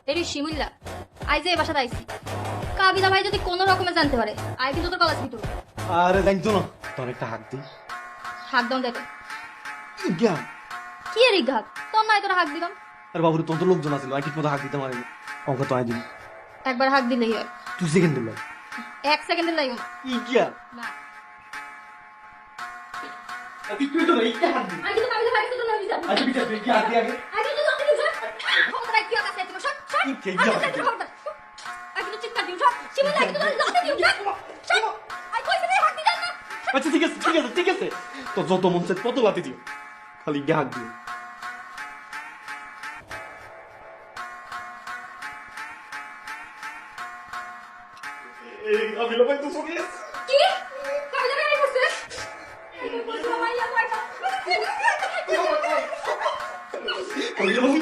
এরি শিমুল্লা আই যে বাসাতে আইছি কাবিলা ভাই যদি কোনো রকমে জানতে পারে আই কিন্তু তোর কলেজ ভিতর আরে জানতো না তোর একটা হাত দিই হাত দাও দেখে গিয়া কি এর ঘাত তোর নাই তোর হাত দিলাম আর বাবুরে তোর তো লোকজন আছিল আমি ঠিক মতো হাত দিতে পারিনি অঙ্ক তো আই দিবি একবার হাত দিলেই হয় তুই সেকেন্ড দিল 1 সেকেন্ডের লাগবে না। গিয়া না তুই তো এই হাত দিবি আই কিন্তু কাবিলা ভাই তো না দিতা আচ্ছা বিচার তুই কি হাত দিয়ে আগে আই কিন্তু তোর দিন স্যার খবরদার কি কথা আছে তুমি সব সব কি খেয়ে যাও? আই কিন্তু চিৎকার দিও সব শিমুল্লা কিন্তু তোর লাতে দিও সব আই কইছে রে হাত দিলাম না আচ্ছা ঠিক আছে ঠিক আছে ঠিক আছে তো যত মন চাই তত লাতি দিও খালি গিয়া হাত দিও এই কাবিলা ভাই তো সরে গেছে কি কাবিলা ভাই করছে এই বলছো মাইয়া কয়টা কাবিলা ভাই